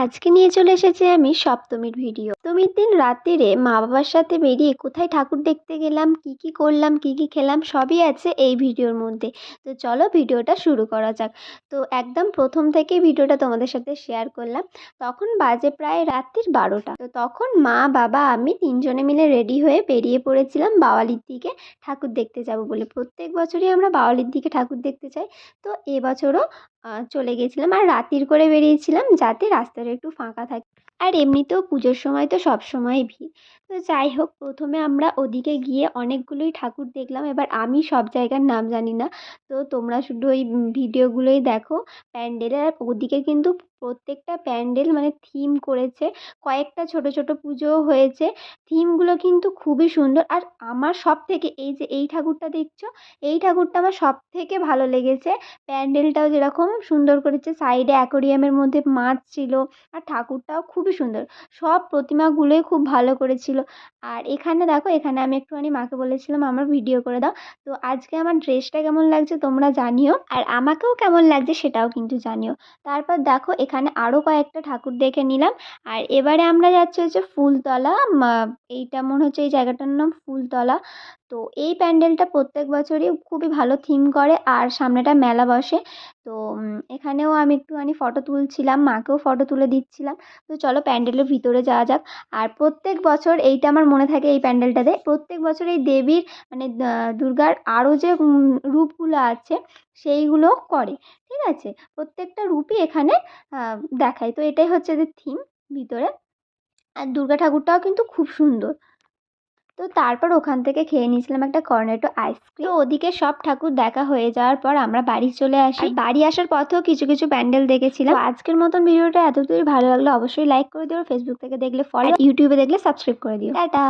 আজকে নিয়ে চলে এসেছি আমি সপ্তমীর ভিডিও। সপ্তমীর দিন রাত্রিরে মা বাবার সাথে বেরিয়ে কোথায় ঠাকুর দেখতে গেলাম, কি কি করলাম, কি কি খেলাম, সবই আছে এই ভিডিওর মধ্যে। তো চলো ভিডিওটা শুরু করা যাক। তো একদম প্রথম থেকেই ভিডিওটা তোমাদের সাথে শেয়ার করলাম। তখন বাজে প্রায় রাত্রির 12টা। তো তখন মা বাবা আমি তিনজনে মিলে রেডি হয়ে বেরিয়ে পড়েছিলাম বাওয়ালির দিকে ঠাকুর দেখতে যাব বলে। প্রত্যেক বছরই আমরা বাওয়ালির দিকে ঠাকুর দেখতে যাই। তো এবছরও চলে গেছিলাম আর রাত্তির করে বেরিয়েছিলাম যাতে রাস্তাটা একটু ফাঁকা থাকে। আর এমনিতেও পুজোর সময় তো সবসময়ই ভিড়। তো যাই হোক, প্রথমে আমরা ওদিকে গিয়ে অনেকগুলোই ঠাকুর দেখলাম। এবার আমি সব জায়গার নাম জানি না, তো তোমরা শুধু ওই ভিডিওগুলোই দেখো প্যান্ডেলের। আর ওদিকে কিন্তু প্রত্যেকটা প্যান্ডেল মানে থিম করেছে, কয়েকটা ছোট ছোট পুজোও হয়েছে। থিমগুলো কিন্তু খুবই সুন্দর। আর আমার সব থেকে এই যে এই ঠাকুরটা দেখছো, এই ঠাকুরটা আমার সব থেকে ভালো লেগেছে। প্যান্ডেলটাও যেরকম সুন্দর করেছে, সাইডে অ্যাকোরিয়ামের মধ্যে মাছ ছিল, আর ঠাকুরটাও খুবই সুন্দর। সব প্রতিমাগুলোই খুব ভালো করেছিল। আর এখানে দেখো, এখানে আমি একটুখানি মাকে বলেছিলাম আমার ভিডিও করে দাও। তো আজকে আমার ড্রেসটা কেমন লাগছে তোমরা জানিও, আর আমাকেও কেমন লাগছে সেটাও কিন্তু জানিও। তারপর দেখো এখানে আরও কয়েকটা ঠাকুর দেখে নিলাম। আর এবারে আমরা যাচ্ছি হচ্ছে ফুলতলা। এইটা মনে হচ্ছে এই জায়গাটার নাম ফুলতলা। তো এই প্যান্ডেলটা প্রত্যেক বছরই খুবই ভালো থিম করে, আর সামনেটা মেলা বসে। তো এখানেও আমি একটুখানি ফটো তুলছিলাম, মাকেও ফটো তুলে দিচ্ছিলাম। তো চলো প্যান্ডেলের ভিতরে যাওয়া যাক। আর প্রত্যেক বছর এইটা আমার মনে থাকে, এই প্যান্ডেলটাতে প্রত্যেক বছর এই দেবীর মানে দুর্গার আরও যে রূপগুলো আছে সেইগুলো করে। ঠিক আছে, প্রত্যেকটা রূপই এখানে দেখায়। তো এটাই হচ্ছে যে থিম ভিতরে। আর দুর্গা ঠাকুরটাও কিন্তু খুব সুন্দর। তো তারপর ওখান থেকে খেয়ে নিয়েছিলাম একটা কর্নেটো আইসক্রিম। তো ওদিকে সব ঠাকুর দেখা হয়ে যাওয়ার পর আমরা বাড়ি চলে আসি। আর বাড়ি আসার পথেও কিছু কিছু প্যান্ডেল দেখেছিলাম। তো আজকের মতন ভিডিওটা এতদূরই ভালো লাগলো অবশ্যই লাইক করে দিও, ফেসবুক থেকে দেখলে ফলো, ইউটিউবে দেখলে সাবস্ক্রাইব করে দিও। টাটা।